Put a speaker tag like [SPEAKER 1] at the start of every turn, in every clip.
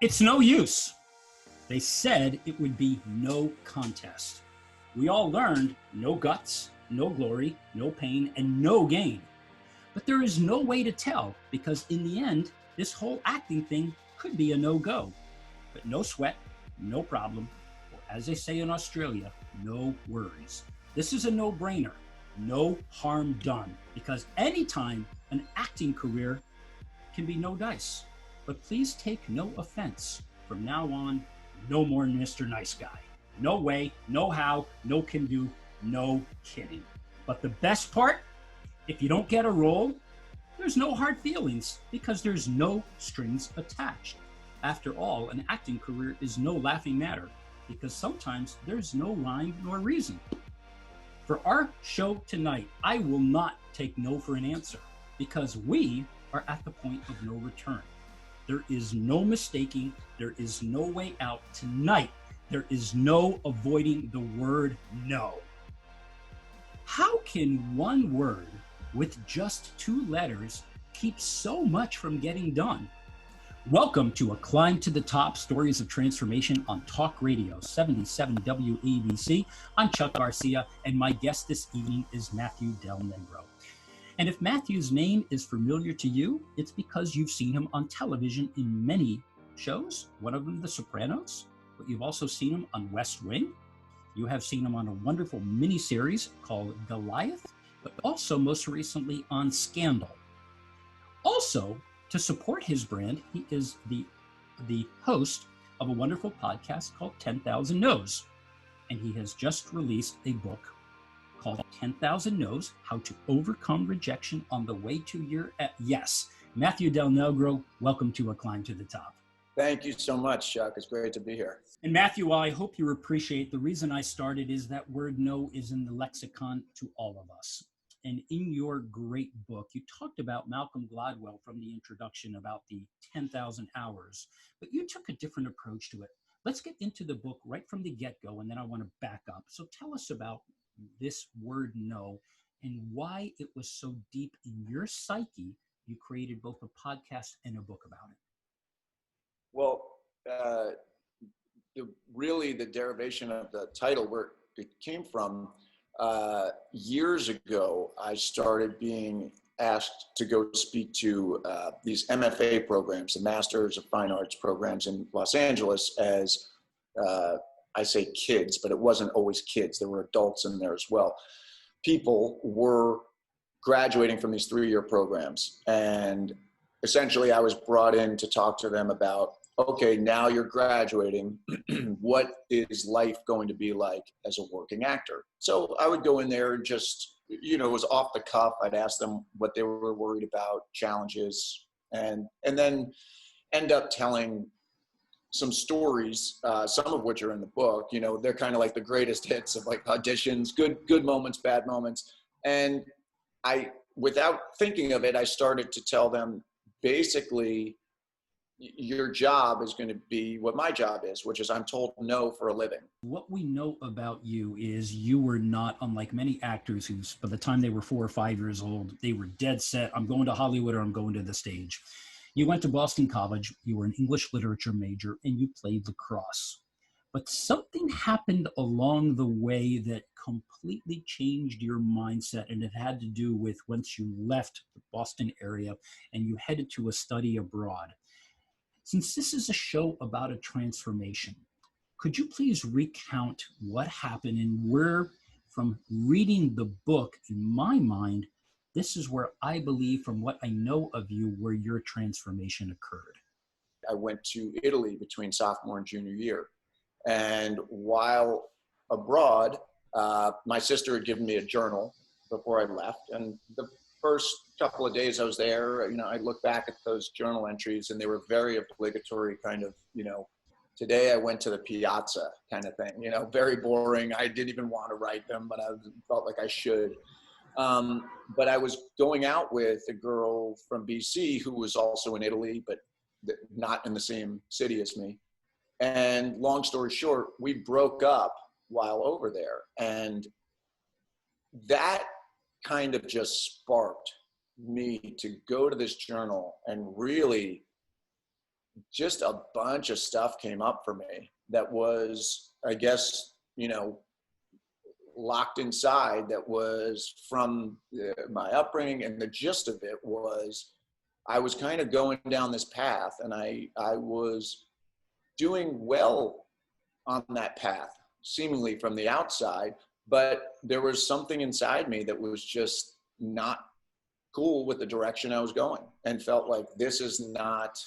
[SPEAKER 1] It's no use. They said it would be no contest. We all learned no guts, no glory, no pain, and no gain. But there is no way to tell because in the end, this whole acting thing could be a no-go. But no sweat, no problem, or as they say in Australia, no worries. This is a no-brainer, no harm done, because anytime an acting career can be no dice. But please take no offense. From now on, no more Mr. Nice Guy. No way, no how, no can do, no kidding. But the best part, if you don't get a role, there's no hard feelings because there's no strings attached. After all, an acting career is no laughing matter because sometimes there's no rhyme nor reason. For our show tonight, I will not take no for an answer because we are at the point of no return. There is no mistaking. There is no way out. Tonight, there is no avoiding the word no. How can one word with just 2 letters keep so much from getting done? Welcome to A Climb to the Top, Stories of Transformation on Talk Radio 77 WABC. I'm Chuck Garcia, and my guest this evening is Matthew Del Negro. And if Matthew's name is familiar to you, it's because you've seen him on television in many shows, one of them The Sopranos, but you've also seen him on West Wing. You have seen him on a wonderful miniseries called Goliath, but also most recently on Scandal. Also, to support his brand, he is the host of a wonderful podcast called 10,000 No's. And he has just released a book called 10,000 No's, How to Overcome Rejection on the Way to Your Yes. Matthew Del Negro, welcome to A Climb to the Top.
[SPEAKER 2] Thank you so much, Chuck. It's great to be here.
[SPEAKER 1] And Matthew, I hope you appreciate the reason I started is that word no is in the lexicon to all of us. And in your great book, you talked about Malcolm Gladwell from the introduction about the 10,000 hours, but you took a different approach to it. Let's get into the book right from the get-go, and then I want to back up. So tell us about this word no and why it was so deep in your psyche you created both a podcast and a book about it.
[SPEAKER 2] Well, really the derivation of the title, where it came from, years ago, I started being asked to go speak to these MFA programs, the Masters of Fine Arts programs in Los Angeles as I say kids, but it wasn't always kids. There were adults in there as well. People were graduating from these 3-year programs. And essentially I was brought in to talk to them about, okay, now you're graduating. What is life going to be like as a working actor? So I would go in there and just, it was off the cuff. I'd ask them what they were worried about, challenges, and then end up telling some stories, some of which are in the book. They're kind of like the greatest hits of like auditions, good moments, bad moments. And without thinking of it, I started to tell them basically, your job is going to be what my job is, which is I'm told no for a living.
[SPEAKER 1] What we know about you is you were not unlike many actors who, by the time they were 4 or 5 years old, they were dead set, I'm going to Hollywood or I'm going to the stage. You went to Boston College, you were an English literature major, and you played lacrosse. But something happened along the way that completely changed your mindset, and it had to do with once you left the Boston area and you headed to a study abroad. Since this is a show about a transformation, could you please recount what happened and where, from reading the book, in my mind, this is where I believe, from what I know of you, where your transformation occurred?
[SPEAKER 2] I went to Italy between sophomore and junior year. And while abroad, my sister had given me a journal before I left. And the first couple of days I was there, I look back at those journal entries and they were very obligatory kind of, today I went to the piazza kind of thing, very boring. I didn't even want to write them, but I felt like I should. But I was going out with a girl from BC who was also in Italy, but not in the same city as me. And long story short, we broke up while over there. And that kind of just sparked me to go to this journal and really just a bunch of stuff came up for me that was, I guess, locked inside, that was from my upbringing. And the gist of it was I was kind of going down this path, and I was doing well on that path, seemingly from the outside, but there was something inside me that was just not cool with the direction I was going, and felt like this is not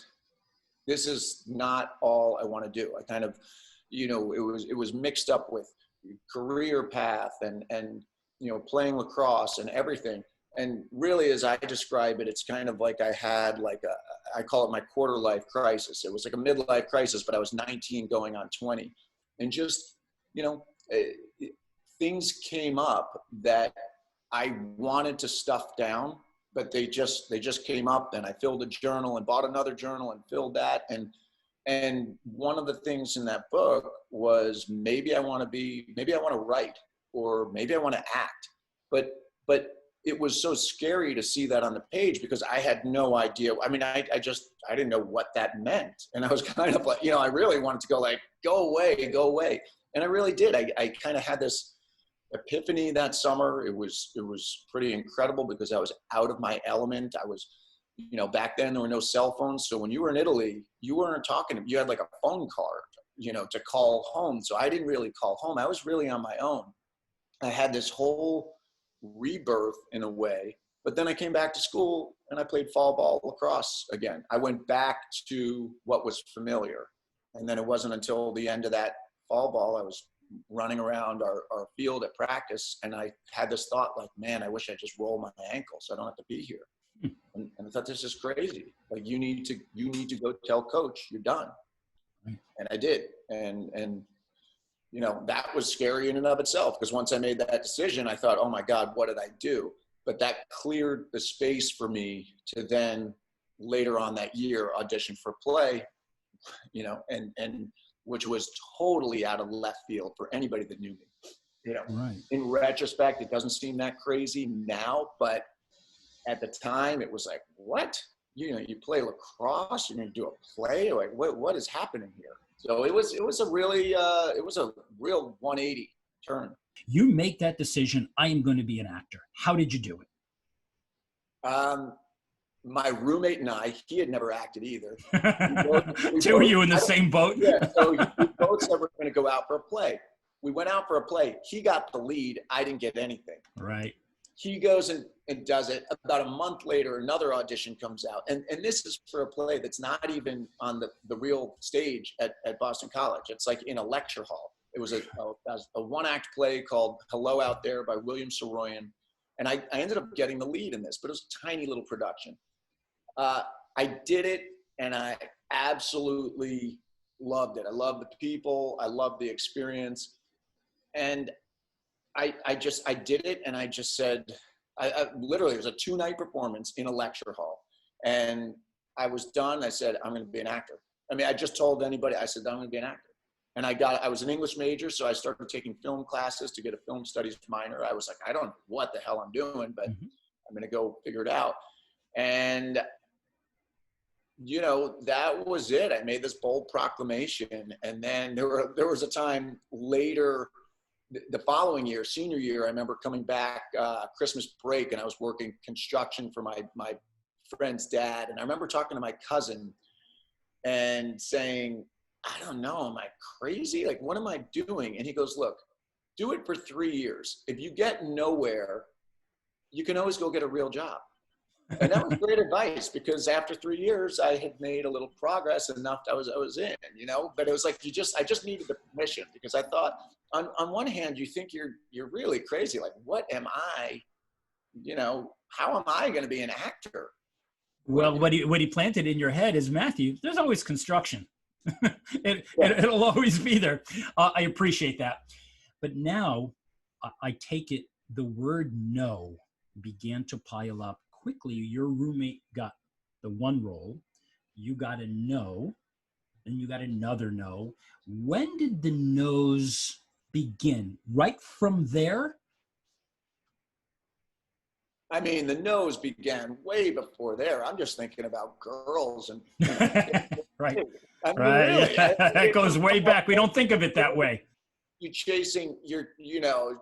[SPEAKER 2] all I want to do. I kind of, it was mixed up with career path and playing lacrosse and everything. And really, as I describe it, it's kind of like I had I call it my quarter life crisis. It was like a midlife crisis, but I was 19 going on 20. And just, things came up that I wanted to stuff down, but they just came up, and I filled a journal and bought another journal and filled that. And one of the things in that book was maybe I want to write, or maybe I want to act. But it was so scary to see that on the page, because I had no idea. I mean, I didn't know what that meant. And I was kind of like, I really wanted to go like, go away. And I really did. I kind of had this epiphany that summer. It was pretty incredible, because I was out of my element. I was, back then there were no cell phones. So when you were in Italy, you weren't talking, you had like a phone card, to call home. So I didn't really call home. I was really on my own. I had this whole rebirth in a way, but then I came back to school and I played fall ball lacrosse again. I went back to what was familiar. And then it wasn't until the end of that fall ball, I was running around our field at practice, and I had this thought like, man, I wish I just roll my ankle so I don't have to be here. And I thought, this is crazy. Like, you need to go tell coach you're done. And I did. And that was scary in and of itself, because once I made that decision, I thought, oh my God, what did I do? But that cleared the space for me to then later on that year audition for play, and which was totally out of left field for anybody that knew me.
[SPEAKER 1] Right.
[SPEAKER 2] In retrospect, it doesn't seem that crazy now, but at the time it was like, what? You play lacrosse, you're going to do a play? Like, what is happening here? So it was a real 180 turn.
[SPEAKER 1] You make that decision, I am going to be an actor. How did you do it?
[SPEAKER 2] My roommate and I, he had never acted either.
[SPEAKER 1] Two of you in the same boat?
[SPEAKER 2] Yeah, so we both said we're going to go out for a play. We went out for a play. He got the lead. I didn't get anything.
[SPEAKER 1] Right.
[SPEAKER 2] He goes and does it. About a month later, another audition comes out. And this is for a play that's not even on the real stage at Boston College. It's like in a lecture hall. It was a one-act play called Hello Out There by William Saroyan. And I ended up getting the lead in this, but it was a tiny little production. I did it, and I absolutely loved it. I loved the people. I loved the experience. And I did it, and I just said, I literally, it was a 2-night performance in a lecture hall. And I was done. I said, I'm going to be an actor. I mean, I just told anybody, I said, I'm going to be an actor. And I was an English major, so I started taking film classes to get a film studies minor. I was like, I don't know what the hell I'm doing, but I'm going to go figure it out. And that was it. I made this bold proclamation. And then there was a time later, the following year, senior year, I remember coming back Christmas break, and I was working construction for my friend's dad. And I remember talking to my cousin and saying, I don't know, am I crazy? Like, what am I doing? And he goes, look, do it for 3 years. If you get nowhere, you can always go get a real job. And that was great advice, because after 3 years, I had made a little progress enough that I was in, but it was like, I just needed the permission, because I thought on one hand, you think you're really crazy. Like, what am I, how am I going to be an actor?
[SPEAKER 1] Well, what he planted in your head is, Matthew, there's always construction. It'll always be there. I appreciate that. But now I take it the word no began to pile up quickly. Your roommate got the one role, you got a no, and you got another no. When did the no's begin? Right from there?
[SPEAKER 2] I mean, the no's began way before there. I'm just thinking about girls and
[SPEAKER 1] Right.
[SPEAKER 2] I mean,
[SPEAKER 1] Right.
[SPEAKER 2] really,
[SPEAKER 1] Yeah. That goes way back. We don't think of it that way.
[SPEAKER 2] you chasing,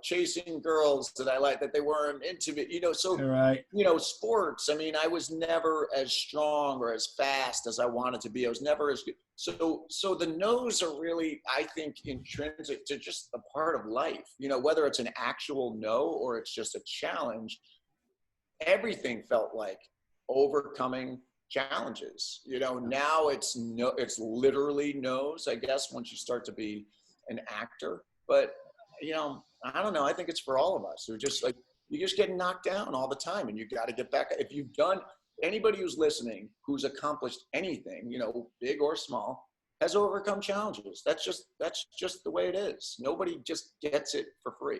[SPEAKER 2] chasing girls that I like, that they weren't intimate, so,
[SPEAKER 1] Right.
[SPEAKER 2] sports. I mean, I was never as strong or as fast as I wanted to be. I was never as good. So the no's are really, I think, intrinsic to just a part of life, whether it's an actual no or it's just a challenge. Everything felt like overcoming challenges. Now it's literally no's, I guess, once you start to be an actor. But I don't know, I think it's for all of us who just like, you just get knocked down all the time and you got to get back. If you've done, anybody who's listening who's accomplished anything, big or small, has overcome challenges. That's just the way it is. Nobody just gets it for free.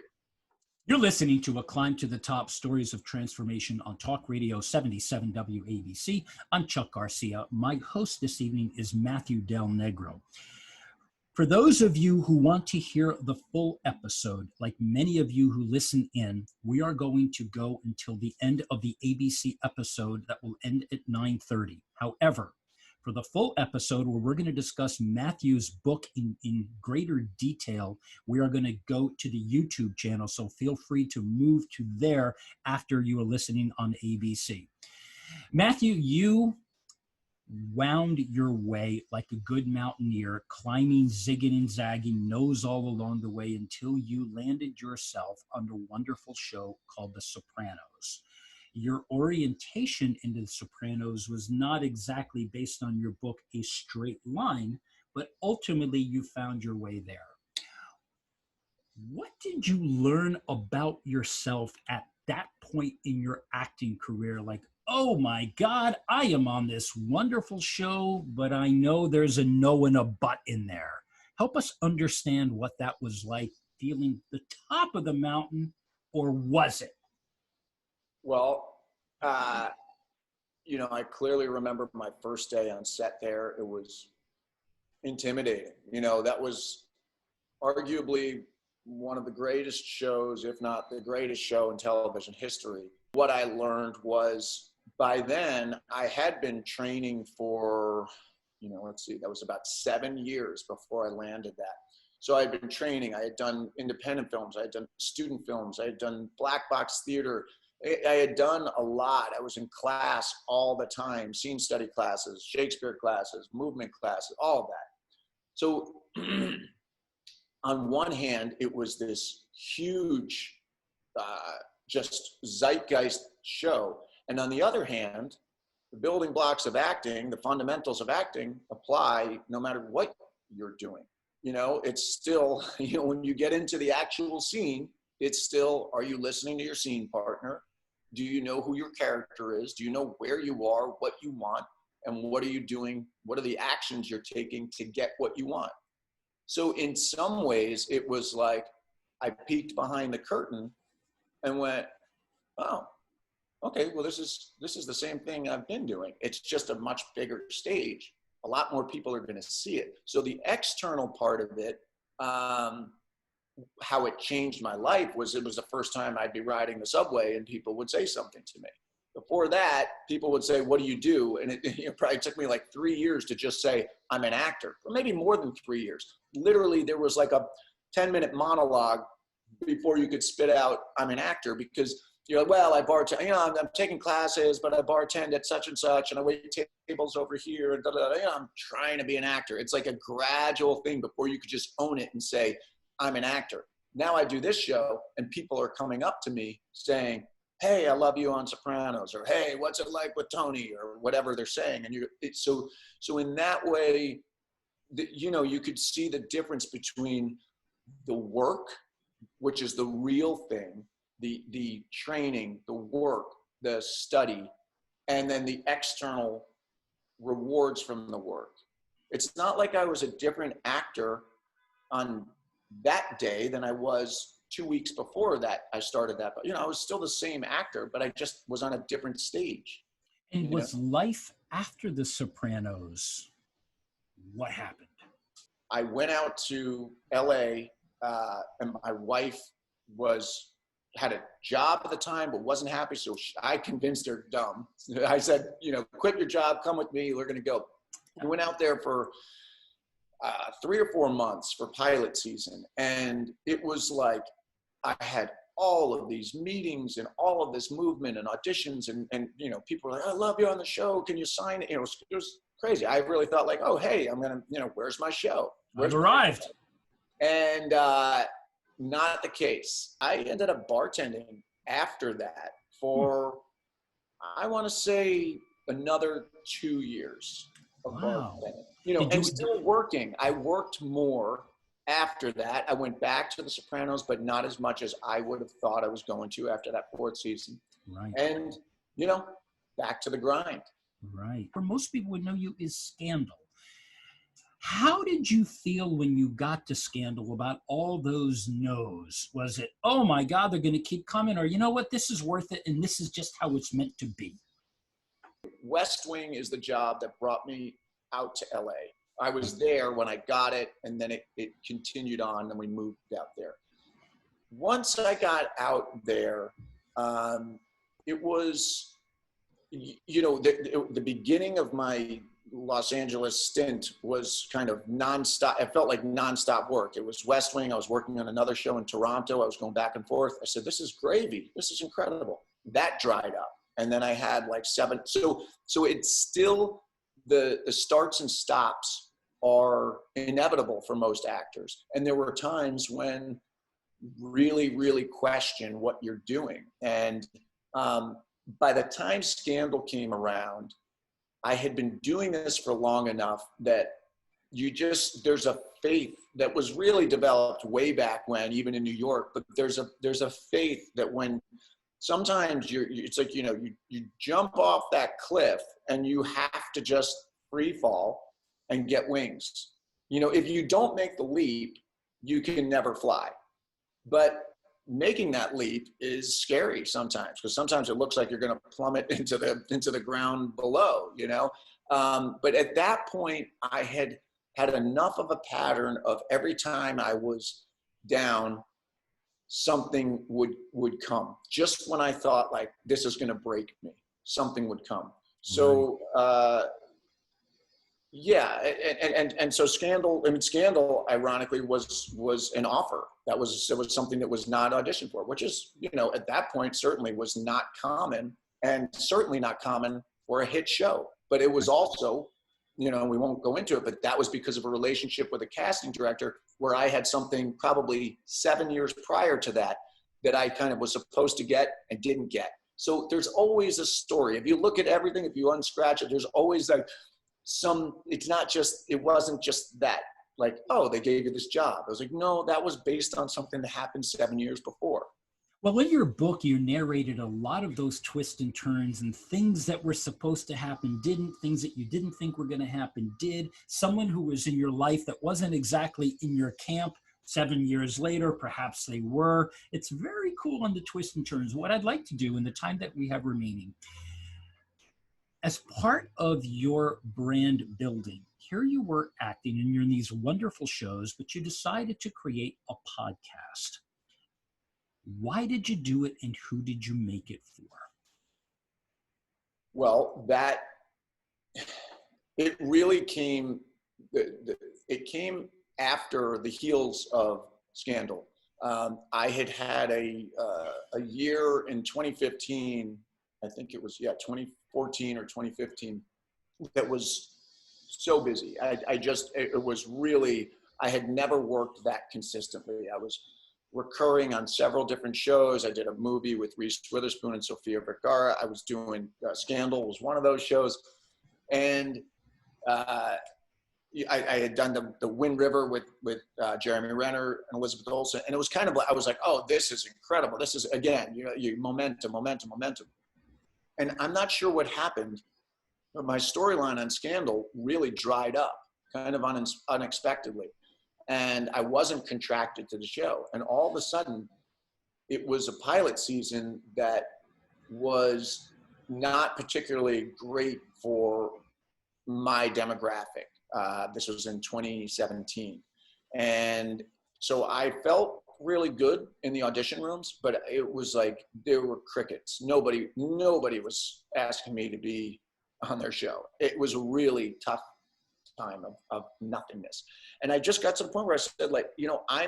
[SPEAKER 1] You're listening to A Climb to the Top, Stories of Transformation on Talk Radio 77 WABC. I'm Chuck Garcia. My host this evening is Matthew Del Negro. For those of you who want to hear the full episode, like many of you who listen in, we are going to go until the end of the ABC episode that will end at 9:30. However, for the full episode where we're going to discuss Matthew's book in greater detail, we are going to go to the YouTube channel. So feel free to move to there after you are listening on ABC. Matthew, you wound your way like a good mountaineer, climbing, zigging and zagging, nose all along the way until you landed yourself on a wonderful show called The Sopranos. Your orientation into The Sopranos was not exactly based on your book, A Straight Line, but ultimately you found your way there. What did you learn about yourself at that point in your acting career? Like, oh my God, I am on this wonderful show, but I know there's a no and a but in there. Help us understand what that was like, feeling the top of the mountain, or was it?
[SPEAKER 2] Well, I clearly remember my first day on set there. It was intimidating. That was arguably one of the greatest shows, if not the greatest show in television history. What I learned was, by then I had been training for, that was about 7 years before I landed that. So I had been training. I had done independent films. I had done student films. I had done black box theater. I had done a lot. I was in class all the time, scene study classes, Shakespeare classes, movement classes, all of that. So on one hand, it was this huge, just zeitgeist show. And on the other hand, the building blocks of acting, the fundamentals of acting apply no matter what you're doing. It's still, when you get into the actual scene, it's still, are you listening to your scene partner? Do you know who your character is? Do you know where you are, what you want, and what are you doing? What are the actions you're taking to get what you want? So in some ways, it was like I peeked behind the curtain and went, oh, okay, well, this is the same thing I've been doing. It's just a much bigger stage. A lot more people are going to see it. So the external part of it, how it changed my life was, it was the first time I'd be riding the subway and people would say something to me. Before that, people would say, what do you do? And it probably took me like 3 years to just say, I'm an actor, or maybe more than 3 years. Literally, there was like a 10-minute monologue before you could spit out, I'm an actor, because you're like, well, I bartend, I'm taking classes, but I bartend at such and such, and I wait tables over here, and I'm trying to be an actor. It's like a gradual thing before you could just own it and say, I'm an actor. Now I do this show, and people are coming up to me saying, hey, I love you on Sopranos, or hey, what's it like with Tony, or whatever they're saying. And so in that way, you could see the difference between the work, which is the real thing, the training, the work, the study, and then the external rewards from the work. It's not like I was a different actor on that day than I was 2 weeks before that I started that. But, I was still the same actor, but I just was on a different stage.
[SPEAKER 1] And was life after The Sopranos, what happened?
[SPEAKER 2] I went out to LA, and my wife had a job at the time, but wasn't happy. So I convinced her dumb. I said, quit your job, come with me. We're going to go. I went out there for 3 or 4 months for pilot season. And it was like, I had all of these meetings and all of this movement and auditions and you know, people were like, I love you on the show. Can you sign it? You know, it was crazy. I really thought like, oh, hey, I'm going to, you know, where's my show?
[SPEAKER 1] I've arrived.
[SPEAKER 2] And not the case. I ended up bartending after that for, I want to say, another 2 years of bartending. You know, and still working. I worked more after that. I went back to The Sopranos, but not as much as I would have thought I was going to after that 4th season.
[SPEAKER 1] Right.
[SPEAKER 2] And, you know, back to the grind.
[SPEAKER 1] Right. For most people would know you is Scandal. How did you feel when you got to Scandal about all those no's? Was it, oh my God, they're going to keep coming? Or, you know what, this is worth it and this is just how it's meant to be?
[SPEAKER 2] West Wing is the job that brought me out to LA. I was there when I got it, and then it continued on, and we moved out there. Once I got out there, it was, you know, the beginning of my Los Angeles stint was kind of nonstop. It felt like nonstop work. It was West Wing. I was working on another show in Toronto. I was going back and forth. I said, this is gravy. This is incredible. That dried up. And then I had like 7. So it's still, the starts and stops are inevitable for most actors. And there were times when really, really question what you're doing. And by the time Scandal came around, I had been doing this for long enough that there's a faith that was really developed way back when, even in New York, but there's a faith that when sometimes it's like, you know, you jump off that cliff and you have to just free fall and get wings. You know, if you don't make the leap, you can never fly. But making that leap is scary sometimes, because sometimes it looks like you're going to plummet into the ground below, you know. But at that point, I had enough of a pattern of every time I was down, something would come. Just when I thought like this is going to break me, something would come. So yeah, and so Scandal, ironically was an offer. It was something that was not auditioned for, which is, you know, at that point certainly was not common, and certainly not common for a hit show. But it was also, you know, we won't go into it, but that was because of a relationship with a casting director where I had something probably 7 years prior to that I kind of was supposed to get and didn't get. So there's always a story. If you look at everything, if you unscratch it, there's always like it wasn't just that, like, oh, they gave you this job. I was like, no, that was based on something that happened 7 years before.
[SPEAKER 1] Well, in your book, you narrated a lot of those twists and turns, and things that were supposed to happen didn't, things that you didn't think were going to happen did. Someone who was in your life that wasn't exactly in your camp 7 years later, perhaps they were. It's very cool on the twists and turns. What I'd like to do in the time that we have remaining, as part of your brand building, here you were acting and you're in these wonderful shows, but you decided to create a podcast. Why did you do it, and who did you make it for?
[SPEAKER 2] Well, it really came, it came after the heels of Scandal. I had a year in 2015, I think it was, 2014 or 2015, that was so busy. It was really, I had never worked that consistently. I was recurring on several different shows. I did a movie with Reese Witherspoon and Sofia Vergara. I was doing Scandal was one of those shows. And I had done the Wind River with Jeremy Renner and Elizabeth Olsen. And it was kind of like, I was like, oh, this is incredible. This is, again, momentum. And I'm not sure what happened, but my storyline on Scandal really dried up kind of unexpectedly. And I wasn't contracted to the show. And all of a sudden, it was a pilot season that was not particularly great for my demographic. This was in 2017. And so I felt really good in the audition rooms, but it was like there were crickets. Nobody was asking me to be on their show. It was a really tough time of nothingness. And I just got to the point where I said, like, you know, I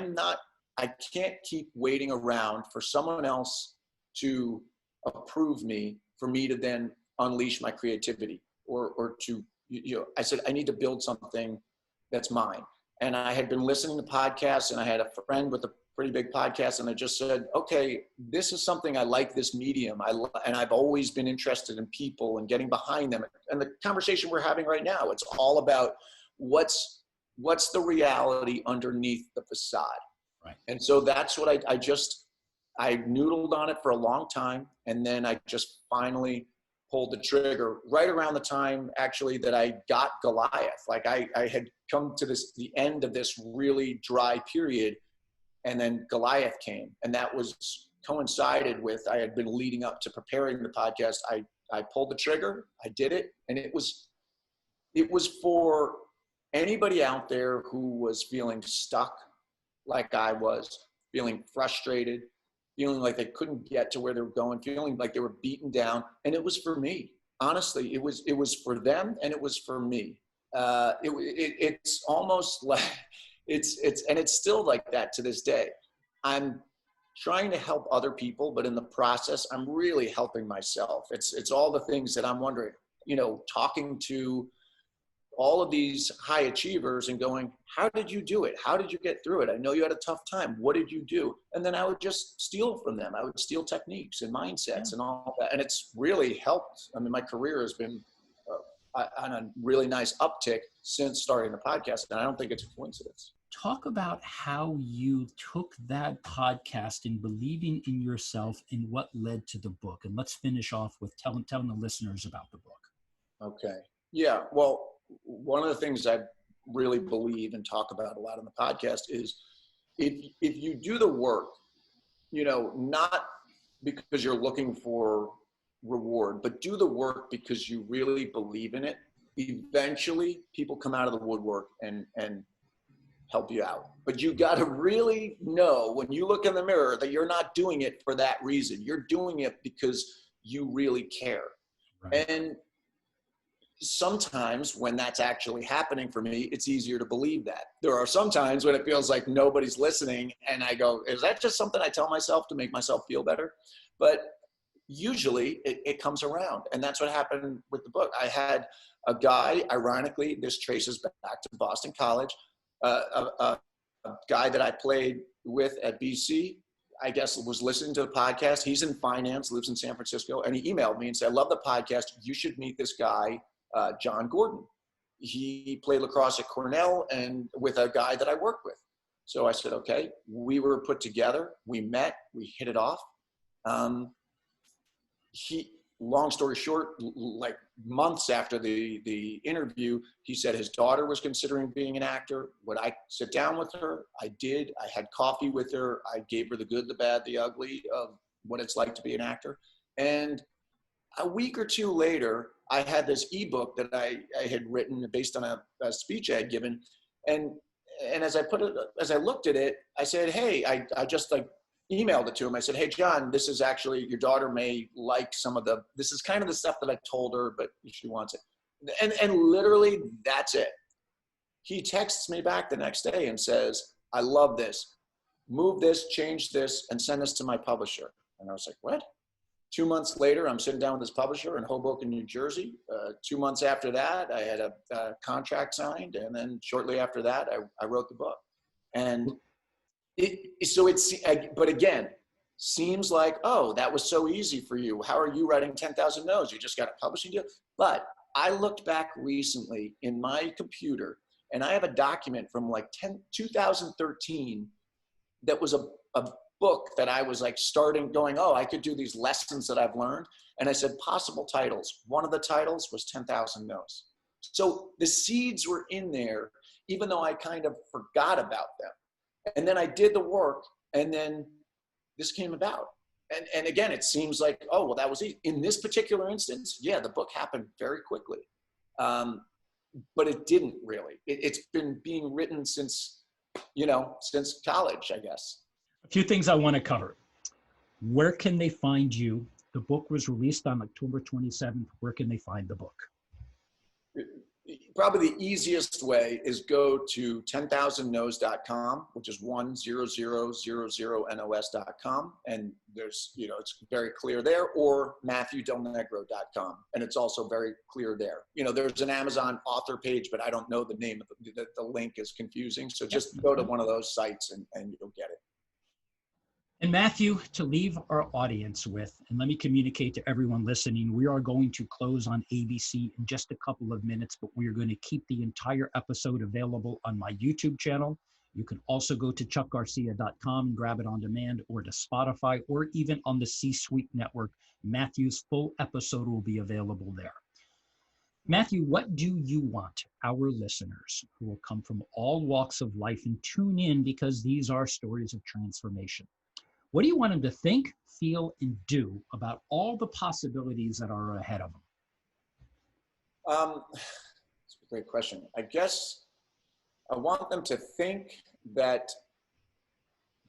[SPEAKER 2] can't keep waiting around for someone else to approve me for me to then unleash my creativity or to, you know, I said, I need to build something that's mine. And I had been listening to podcasts, and I had a friend with a pretty big podcast, and I just said, okay, this is something I like, this medium. And I've always been interested in people and getting behind them. And the conversation we're having right now, it's all about what's the reality underneath the facade.
[SPEAKER 1] Right.
[SPEAKER 2] And so that's what I noodled on it for a long time. And then I just finally pulled the trigger right around the time actually that I got Goliath. Like I had come to the end of this really dry period, and then Goliath came, and that was coincided with, I had been leading up to preparing the podcast. I pulled the trigger, I did it. And it was for anybody out there who was feeling stuck like I was, feeling frustrated, feeling like they couldn't get to where they were going, feeling like they were beaten down. And it was for me. Honestly, it was for them, and it was for me. It's almost like, it's still like that to this day. I'm trying to help other people, but in the process, I'm really helping myself. It's all the things that I'm wondering, you know, talking to all of these high achievers and going, how did you do it? How did you get through it? I know you had a tough time. What did you do? And then I would just steal from them. I would steal techniques and mindsets and all that. And it's really helped. I mean, my career has been on a really nice uptick since starting the podcast. And I don't think it's a coincidence.
[SPEAKER 1] Talk about how you took that podcast and believing in yourself and what led to the book. And let's finish off with telling the listeners about the book.
[SPEAKER 2] Okay. Yeah. Well, one of the things I really believe and talk about a lot on the podcast is if you do the work, you know, not because you're looking for reward, but do the work because you really believe in it, eventually people come out of the woodwork and help you out. But you got to really know when you look in the mirror that you're not doing it for that reason. You're doing it because you really care. Right. And sometimes when that's actually happening for me, it's easier to believe that. There are some times when it feels like nobody's listening, and I go, is that just something I tell myself to make myself feel better? But usually it comes around, and that's what happened with the book. I had a guy, ironically, this traces back to Boston College, a guy that I played with at BC, I guess was listening to the podcast. He's in finance, lives in San Francisco, and he emailed me and said, I love the podcast. You should meet this guy, John Gordon. He played lacrosse at Cornell and with a guy that I work with. So I said, okay, we were put together. We met, we hit it off. Long story short, like months after the interview, he said his daughter was considering being an actor. Would I sit down with her? I did. I had coffee with her. I gave her the good, the bad, the ugly of what it's like to be an actor. And a week or two later, I had this ebook that I had written based on a speech I had given. And as I looked at it, I said, hey, I just like emailed it to him. I said, hey, John, this is actually, your daughter may like this is kind of the stuff that I told her, but she wants it. And literally that's it. He texts me back the next day and says, I love this. Move this, change this, and send this to my publisher. And I was like, what? 2 months later, I'm sitting down with this publisher in Hoboken, New Jersey. 2 months after that, I had a contract signed. And then shortly after that, I wrote the book. And but again, seems like, oh, that was so easy for you. How are you writing 10,000 no's? You just got a publishing deal. But I looked back recently in my computer, and I have a document from like 2013 that was a book that I was like going, oh, I could do these lessons that I've learned. And I said, possible titles. One of the titles was 10,000 no's. So the seeds were in there, even though I kind of forgot about them. And then I did the work, and then this came about. And again, it seems like, oh, well, that was easy. In this particular instance, yeah, the book happened very quickly. But it didn't really. It's been being written since college, I guess.
[SPEAKER 1] A few things I want to cover. Where can they find you? The book was released on October 27th. Where can they find the book?
[SPEAKER 2] probably the easiest way is go to 10,000nos.com, which is 10000nos.com. And there's, it's very clear there, or MatthewDelNegro.com. And it's also very clear there. There's an Amazon author page, but I don't know the name of the link is confusing. So just go to one of those sites and you'll get it.
[SPEAKER 1] And Matthew, to leave our audience with, and let me communicate to everyone listening, we are going to close on ABC in just a couple of minutes, but we are going to keep the entire episode available on my YouTube channel. You can also go to chuckgarcia.com and grab it on demand, or to Spotify, or even on the C-Suite network. Matthew's full episode will be available there. Matthew, what do you want our listeners, who will come from all walks of life and tune in because these are stories of transformation, what do you want them to think, feel, and do about all the possibilities that are ahead of them?
[SPEAKER 2] That's a great question. I guess I want them to think that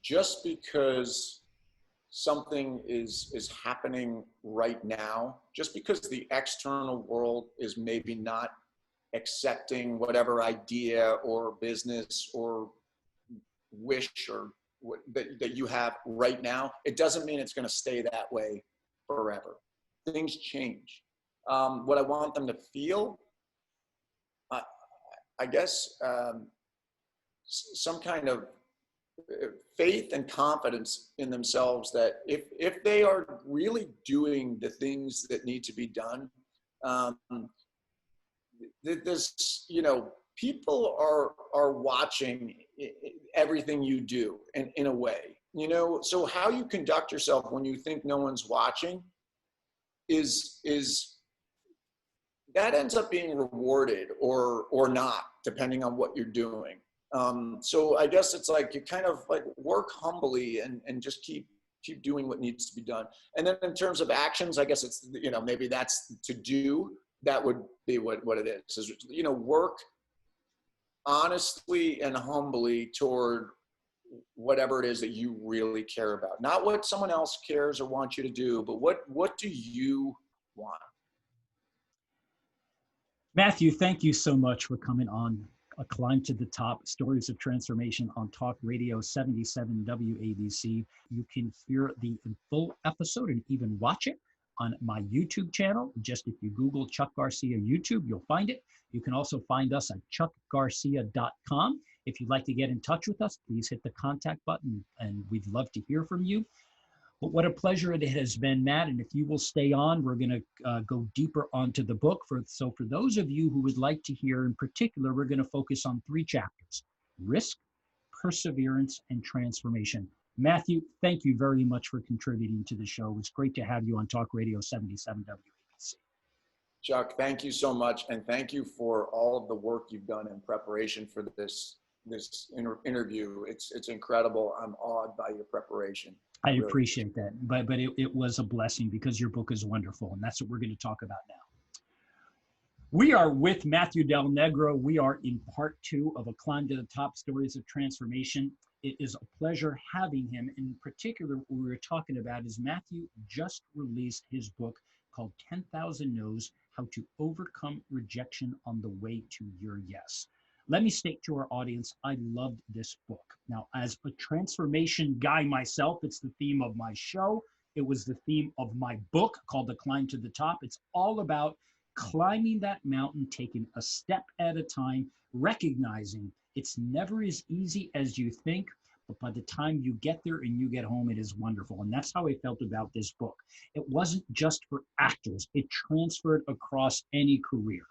[SPEAKER 2] just because something is happening right now, just because the external world is maybe not accepting whatever idea or business or wish or that you have right now, it doesn't mean it's going to stay that way forever. Things change. What I want them to feel, I guess, some kind of faith and confidence in themselves that if they are really doing the things that need to be done, there's, people are watching everything you do in a way, so how you conduct yourself when you think no one's watching is that ends up being rewarded or not, depending on what you're doing. So I guess it's like you kind of like work humbly and just keep doing what needs to be done. And then in terms of actions, I guess it's, maybe that's to do. That would be what it is, work honestly and humbly toward whatever it is that you really care about. Not what someone else cares or wants you to do, but what do you want?
[SPEAKER 1] Matthew, thank you so much for coming on A Climb to the Top, Stories of Transformation on Talk Radio 77 WABC. You can hear the full episode and even watch it on my YouTube channel. Just if you Google Chuck Garcia YouTube, you'll find it. You can also find us at chuckgarcia.com. If you'd like to get in touch with us, please hit the contact button, and we'd love to hear from you. But what a pleasure it has been, Matt. And if you will stay on, we're going to go deeper onto the book. So for those of you who would like to hear in particular, we're going to focus on 3 chapters: risk, perseverance, and transformation. Matthew, thank you very much for contributing to the show. It's great to have you on Talk Radio 77 WABC.
[SPEAKER 2] Chuck, thank you so much. And thank you for all of the work you've done in preparation for this interview. It's incredible. I'm awed by your preparation.
[SPEAKER 1] I appreciate that. But it was a blessing, because your book is wonderful. And that's what we're going to talk about now. We are with Matthew Del Negro. We are in part 2 of A Climb to the Top, Stories of Transformation. It is a pleasure having him. In particular, what we were talking about is Matthew just released his book called 10,000 No's, How to Overcome Rejection on the Way to Your Yes. Let me state to our audience, I loved this book. Now, as a transformation guy myself, it's the theme of my show. It was the theme of my book called A Climb to the Top. It's all about climbing that mountain, taking a step at a time, recognizing it's never as easy as you think, but by the time you get there and you get home, it is wonderful. And that's how I felt about this book. It wasn't just for actors. It transferred across any career.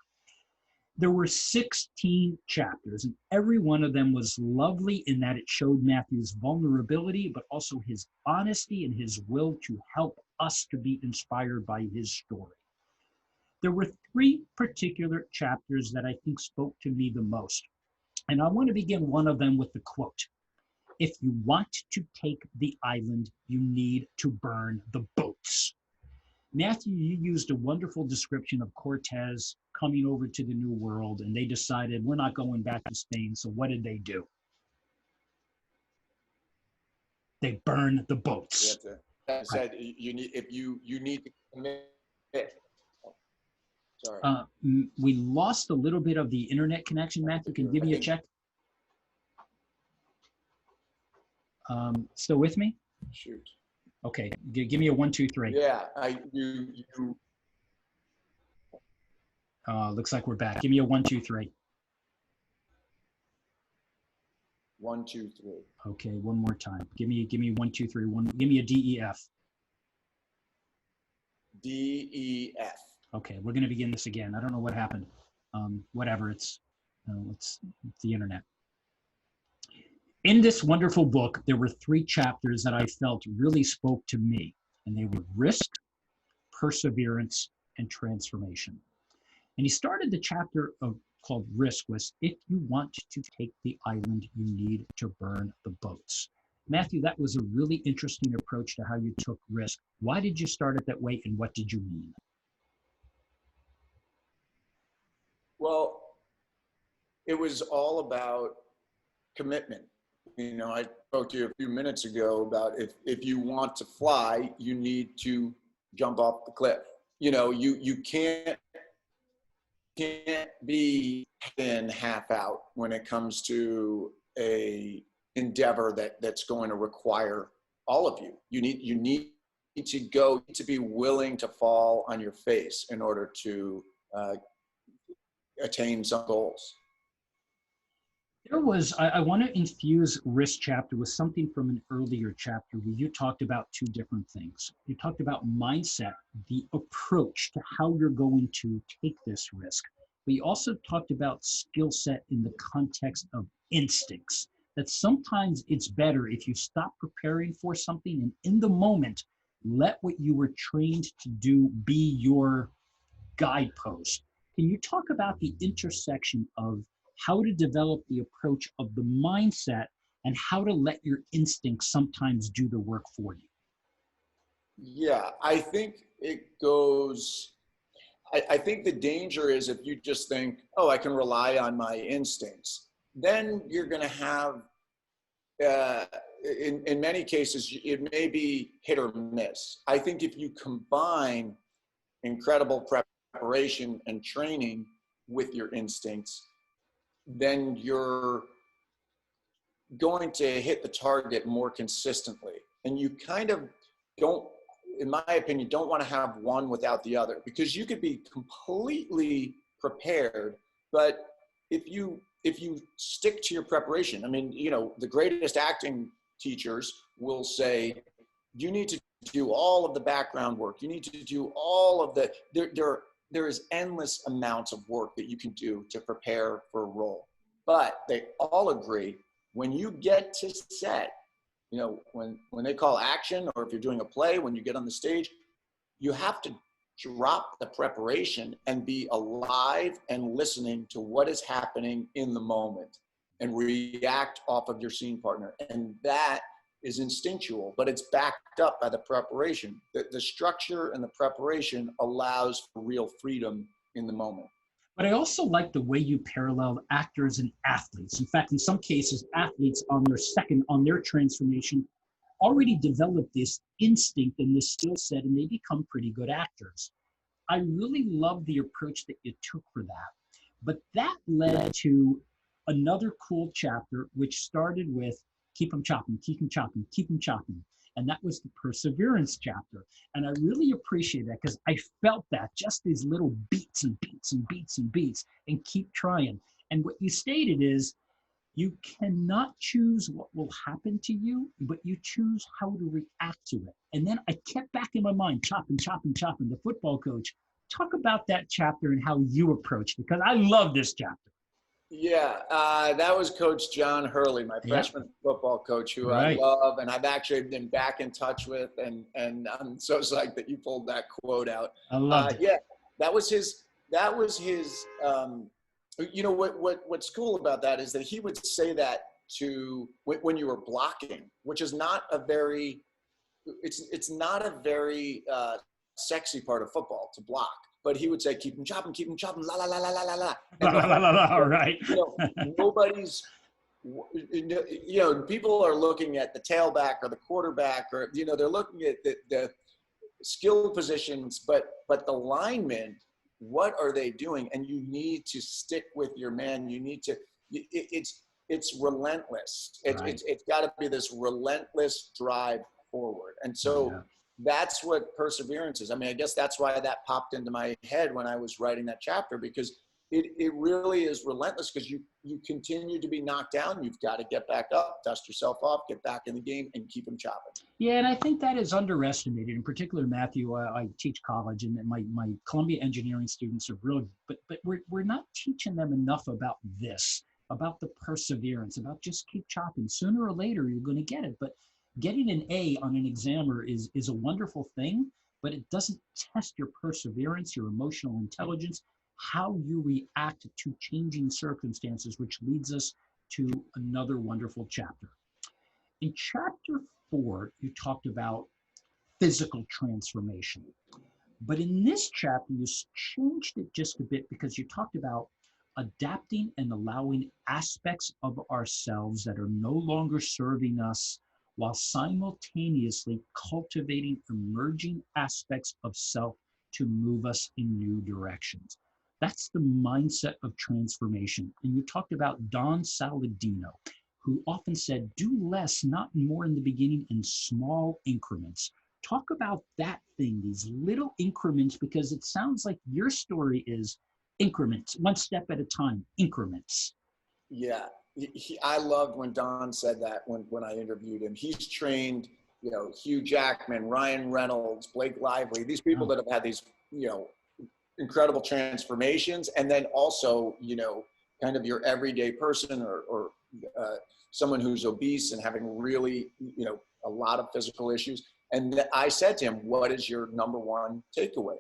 [SPEAKER 1] There were 16 chapters, and every one of them was lovely in that it showed Matthew's vulnerability, but also his honesty and his will to help us to be inspired by his story. There were 3 particular chapters that I think spoke to me the most. And I want to begin one of them with the quote: "If you want to take the island, you need to burn the boats." Matthew, you used a wonderful description of Cortez coming over to the New World, and they decided, we're not going back to Spain. So what did they do? They burned the boats.
[SPEAKER 2] I said, you need to commit. Sorry.
[SPEAKER 1] We lost a little bit of the internet connection. Matthew, can you give me a check? Still with me?
[SPEAKER 2] Shoot.
[SPEAKER 1] Okay, give me a 1, 2, 3.
[SPEAKER 2] Yeah,
[SPEAKER 1] Looks like we're back. Give me a 1, 2, 3.
[SPEAKER 2] 1, 2, 3.
[SPEAKER 1] Okay, one more time. Give me 1, 2, 3. Give me a DEF.
[SPEAKER 2] DEF.
[SPEAKER 1] Okay, we're going to begin this again. I don't know what happened. Whatever, it's the internet. In this wonderful book, there were 3 chapters that I felt really spoke to me, and they were risk, perseverance, and transformation. And he started the chapter called Risk was, if you want to take the island, you need to burn the boats. Matthew, that was a really interesting approach to how you took risk. Why did you start it that way, and what did you mean?
[SPEAKER 2] Well, it was all about commitment. You know, I spoke to you a few minutes ago about if you want to fly, you need to jump off the cliff. You know, you can't be in half out when it comes to a endeavor that's going to require all of you. You need to be willing to fall on your face in order to attain some goals.
[SPEAKER 1] There was, I want to infuse risk chapter with something from an earlier chapter where you talked about 2 different things. You talked about mindset, the approach to how you're going to take this risk. But you also talked about skill set in the context of instincts, that sometimes it's better if you stop preparing for something and in the moment, let what you were trained to do be your guidepost. Can you talk about the intersection of how to develop the approach of the mindset and how to let your instincts sometimes do the work for you?
[SPEAKER 2] Yeah, I think it goes, I think the danger is if you just think, oh, I can rely on my instincts, then you're going to have, in many cases, it may be hit or miss. I think if you combine incredible preparation and training with your instincts, then you're going to hit the target more consistently. And you kind of don't, in my opinion, don't want to have one without the other, because you could be completely prepared, but if you stick to your preparation, I mean, you know, the greatest acting teachers will say, you need to do all of the background work. You need to do all of the, there is endless amounts of work that you can do to prepare for a role. But they all agree, when you get to set, you know, when they call action, or if you're doing a play, when you get on the stage, you have to drop the preparation and be alive and listening to what is happening in the moment and react off of your scene partner. And that is instinctual, but it's backed up by the preparation. The structure and the preparation allows for real freedom in the moment.
[SPEAKER 1] But I also like the way you paralleled actors and athletes. In fact, in some cases, athletes on their transformation already develop this instinct and this skill set, and they become pretty good actors. I really love the approach that you took for that. But that led to another cool chapter, which started with keep them chopping, keep them chopping, keep them chopping. And that was the perseverance chapter. And I really appreciate that, because I felt that, just these little beats and beats and beats and beats, and keep trying. And what you stated is, you cannot choose what will happen to you, but you choose how to react to it. And then I kept back in my mind, chopping, chopping, chopping, the football coach. Talk about that chapter and how you approached it, because I love this chapter.
[SPEAKER 2] Yeah, that was Coach John Hurley, my freshman football coach, who I love, and I've actually been back in touch with, and I'm so psyched that you pulled that quote out.
[SPEAKER 1] I love it.
[SPEAKER 2] Yeah, that was his. You know what's cool about that is that he would say that to when you were blocking, which is not a very, it's not a very sexy part of football to block. But he would say, keep them chopping, la, la, la, la, la, la, la.
[SPEAKER 1] All right.
[SPEAKER 2] You know, nobody's, you know, people are looking at the tailback or the quarterback, or, you know, they're looking at the skill positions, but the lineman what are they doing? And you need to stick with your man. You need to, it's relentless.
[SPEAKER 1] Right.
[SPEAKER 2] It's got to be this relentless drive forward. And so
[SPEAKER 1] Yeah.
[SPEAKER 2] that's what perseverance is. I mean, I guess that's why that popped into my head when I was writing that chapter, because it really is relentless, because you continue to be knocked down. You've got to get back up, dust yourself off, get back in the game, and keep them chopping.
[SPEAKER 1] Yeah, and I think that is underestimated. In particular, Matthew, I teach college, and my Columbia engineering students are brilliant, but we're not teaching them enough about this, about the perseverance, about just keep chopping. Sooner or later, you're going to get it. But getting an A on an examiner is a wonderful thing, but it doesn't test your perseverance, your emotional intelligence, how you react to changing circumstances, which leads us to another wonderful chapter. In chapter 4, you talked about physical transformation. But in this chapter, you changed it just a bit, because you talked about adapting and allowing aspects of ourselves that are no longer serving us, while simultaneously cultivating emerging aspects of self to move us in new directions. That's the mindset of transformation. And you talked about Don Saladino, who often said, do less, not more in the beginning, in small increments. Talk about that thing, these little increments, because it sounds like your story is increments, one step at a time, increments.
[SPEAKER 2] Yeah, I loved when Don said that when I interviewed him. He's trained, Hugh Jackman, Ryan Reynolds, Blake Lively, these people that have had these, incredible transformations. And then also, kind of your everyday person or someone who's obese and having really, a lot of physical issues. And I said to him, what is your number one takeaway?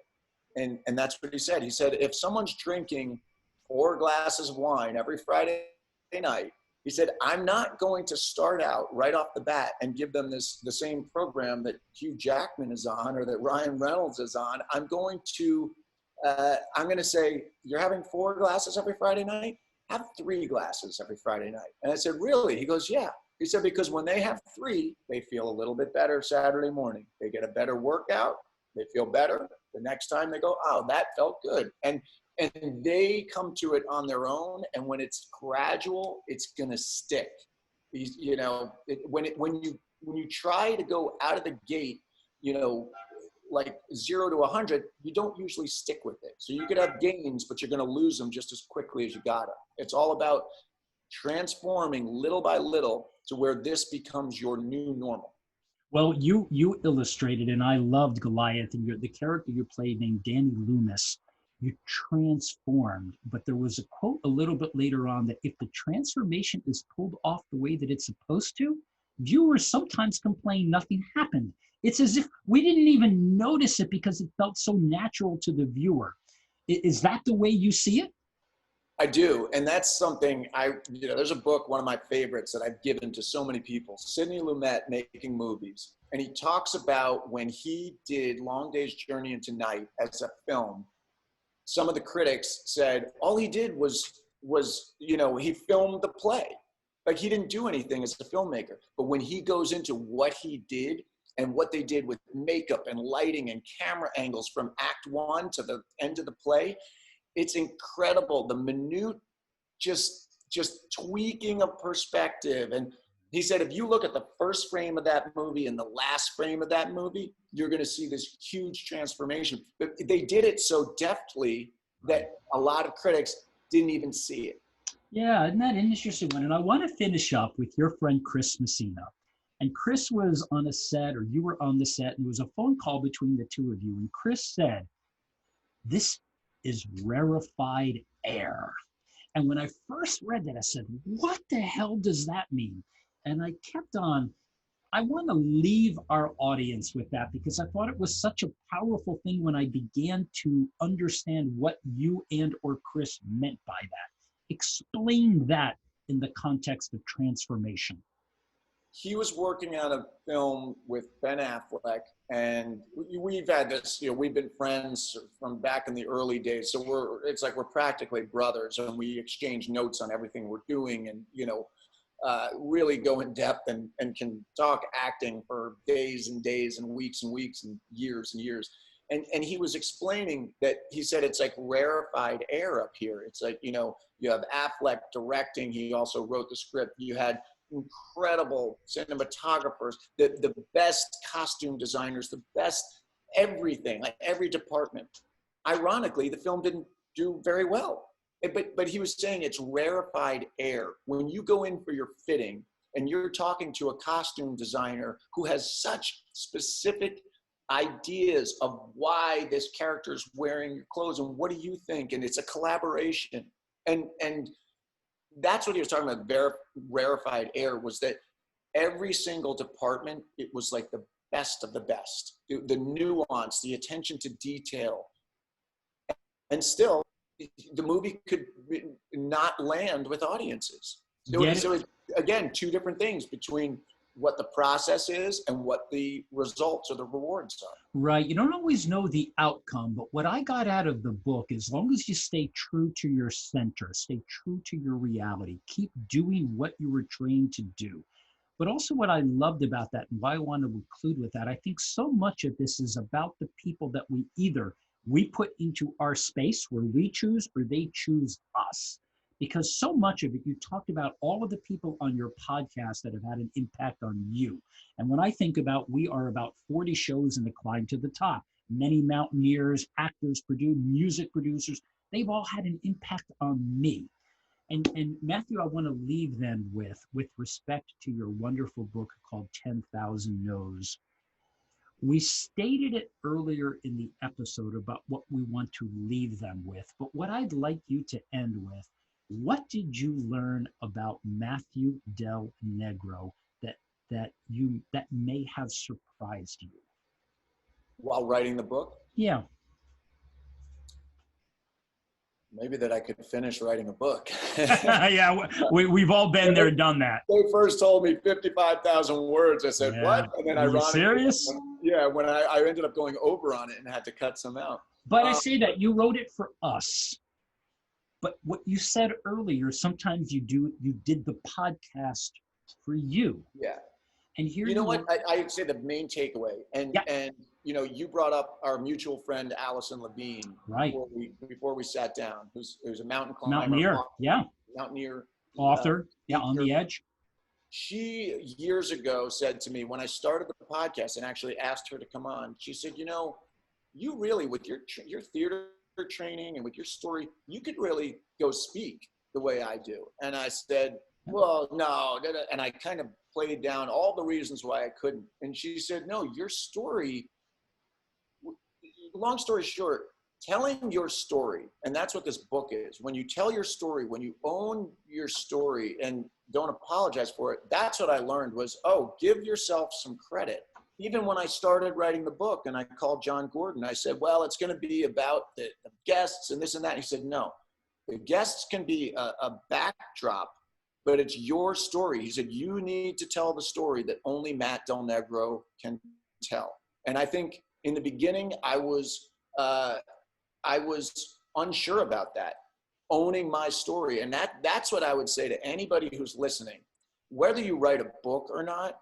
[SPEAKER 2] And that's what he said. He said, if someone's drinking 4 glasses of wine every Friday night, he said, I'm not going to start out right off the bat and give them the same program that Hugh Jackman is on or that Ryan Reynolds is on. I'm going to say, you're having 4 glasses every Friday night? Have 3 glasses every Friday night. And I said, really? He goes, yeah. He said, because when they have 3, they feel a little bit better Saturday morning. They get a better workout. They feel better. The next time they go, oh, that felt good. And they come to it on their own. And when it's gradual, it's going to stick. When you try to go out of the gate, like 0 to 100, you don't usually stick with it. So you could have gains, but you're going to lose them just as quickly as you got them. It's all about transforming little by little to where this becomes your new normal.
[SPEAKER 1] Well, you illustrated, and I loved Goliath, and the character you played named Danny Loomis. You transformed, but there was a quote a little bit later on that if the transformation is pulled off the way that it's supposed to, viewers sometimes complain nothing happened. It's as if we didn't even notice it because it felt so natural to the viewer. Is that the way you see it?
[SPEAKER 2] I do. And that's something there's a book, one of my favorites that I've given to so many people, Sidney Lumet, Making Movies. And he talks about when he did Long Day's Journey into Night as a film, some of the critics said all he did was he filmed the play. Like he didn't do anything as a filmmaker. But when he goes into what he did and what they did with makeup and lighting and camera angles from act 1 to the end of the play, it's incredible. The minute, just tweaking of perspective. And he said, if you look at the first frame of that movie and the last frame of that movie, you're going to see this huge transformation. But they did it so deftly that a lot of critics didn't even see it.
[SPEAKER 1] Yeah, isn't that an interesting one? And I want to finish up with your friend Chris Messina. And Chris was on a set, or you were on the set, and there was a phone call between the two of you. And Chris said, this is rarefied air. And when I first read that, I said, what the hell does that mean? And I kept on, I want to leave our audience with that because I thought it was such a powerful thing when I began to understand what you and or Chris meant by that. Explain that in the context of transformation.
[SPEAKER 2] He was working on a film with Ben Affleck, and we've had this, we've been friends from back in the early days. So it's like we're practically brothers, and we exchange notes on everything we're doing, and really go in depth and can talk acting for days and days and weeks and weeks and years. And he was explaining that, he said it's like rarefied air up here. It's like, you know, you have Affleck directing. He also wrote the script. You had incredible cinematographers, the best costume designers, the best everything, like every department. Ironically, the film didn't do very well. But he was saying it's rarefied air. When you go in for your fitting and you're talking to a costume designer who has such specific ideas of why this character is wearing your clothes and what do you think, and it's a collaboration. And that's what he was talking about. Rarefied air was that every single department, it was like the best of the best, the nuance, the attention to detail. And still, the movie could not land with audiences. So it's, again, two different things between what the process is and what the results or the rewards are.
[SPEAKER 1] Right. You don't always know the outcome, but what I got out of the book, as long as you stay true to your center, stay true to your reality, keep doing what you were trained to do. But also what I loved about that and why I want to include with that, I think so much of this is about the people that we put into our space where we choose or they choose us. Because so much of it, you talked about all of the people on your podcast that have had an impact on you. And when I think about, we are about 40 shows in the climb to the top. Many mountaineers, actors, music producers, they've all had an impact on me. And Matthew, I want to leave them with respect to your wonderful book called 10,000 No's. We stated it earlier in the episode about what we want to leave them with, but what I'd like you to end with, what did you learn about Matthew Del Negro that may have surprised you?
[SPEAKER 2] While writing the book?
[SPEAKER 1] Yeah.
[SPEAKER 2] Maybe that I could finish writing a book.
[SPEAKER 1] Yeah, we've all been there, done that.
[SPEAKER 2] They first told me 55,000 words. I said, yeah. What? And then
[SPEAKER 1] Are you serious?
[SPEAKER 2] When I ended up going over on it and had to cut some out.
[SPEAKER 1] But I say that you wrote it for us. But what you said earlier, sometimes you did the podcast for you.
[SPEAKER 2] Yeah.
[SPEAKER 1] And here
[SPEAKER 2] you know what? I'd say the main takeaway, and you know, you brought up our mutual friend Allison Levine,
[SPEAKER 1] right?
[SPEAKER 2] Before we sat down, who's a mountain climber, mountaineer,
[SPEAKER 1] author, on the edge.
[SPEAKER 2] She years ago said to me when I started the podcast and actually asked her to come on, she said, you know, you really, with your theater training and with your story, you could really go speak the way I do. And I said, well, no. And I kind of played down all the reasons why I couldn't. And she said, no, your story, long story short, telling your story, and that's what this book is. When you tell your story, when you own your story and don't apologize for it, that's what I learned was, give yourself some credit. Even when I started writing the book and I called John Gordon, I said, well, it's going to be about the guests and this and that. And he said, no, the guests can be a backdrop, but it's your story. He said, you need to tell the story that only Matt Del Negro can tell. And I think in the beginning, I was unsure about that, owning my story. And that's what I would say to anybody who's listening. Whether you write a book or not,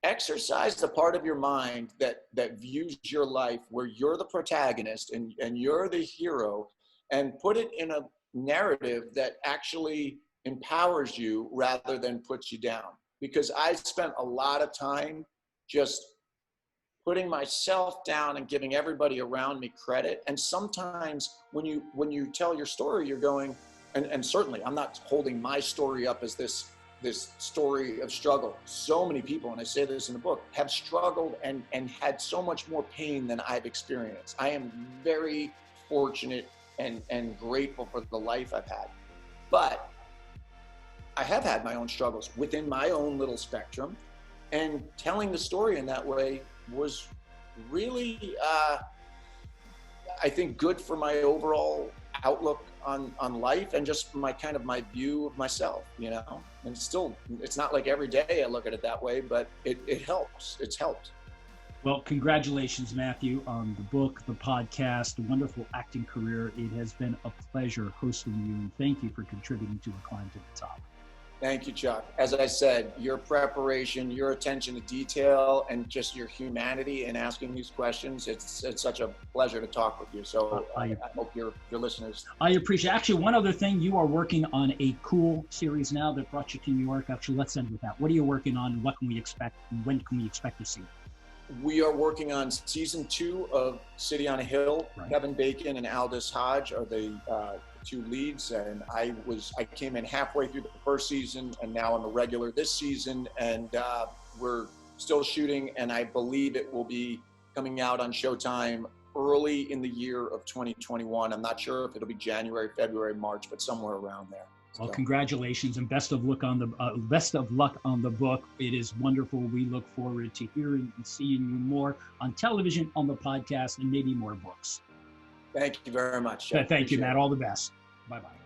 [SPEAKER 2] exercise the part of your mind that views your life where you're the protagonist and you're the hero, and put it in a narrative that actually empowers you rather than puts you down. Because I spent a lot of time just putting myself down and giving everybody around me credit. And sometimes when you tell your story, you're going, and certainly I'm not holding my story up as this story of struggle. So many people, and I say this in the book, have struggled and had so much more pain than I've experienced. I am very fortunate and grateful for the life I've had. But I have had my own struggles within my own little spectrum, and telling the story in that way was really, I think, good for my overall outlook on life and just my view of myself, you know. And still, it's not like every day I look at it that way, but it helps. It's helped.
[SPEAKER 1] Well, congratulations, Matthew, on the book, the podcast, the wonderful acting career. It has been a pleasure hosting you, and thank you for contributing to the climb to the top.
[SPEAKER 2] Thank you, Chuck. As I said, your preparation, your attention to detail, and just your humanity in asking these questions, it's such a pleasure to talk with you. So I hope your listeners.
[SPEAKER 1] I appreciate it. Actually, one other thing, you are working on a cool series now that brought you to New York. Actually, let's end with that. What are you working on? What can we expect? And when can we expect to see it?
[SPEAKER 2] We are working on season 2 of City on a Hill.
[SPEAKER 1] Right.
[SPEAKER 2] Kevin Bacon and Aldous Hodge are the 2 leads, and I came in halfway through the first season, and now I'm a regular this season, and we're still shooting, and I believe it will be coming out on Showtime early in the year of 2021. I'm not sure if it'll be January, February, March, but somewhere around there.
[SPEAKER 1] Well, congratulations and best of luck on the book. It is wonderful. We look forward to hearing and seeing you more on television, on the podcast, and maybe more books.
[SPEAKER 2] Thank you very much.
[SPEAKER 1] Thank you, Matt. All the best. Bye-bye.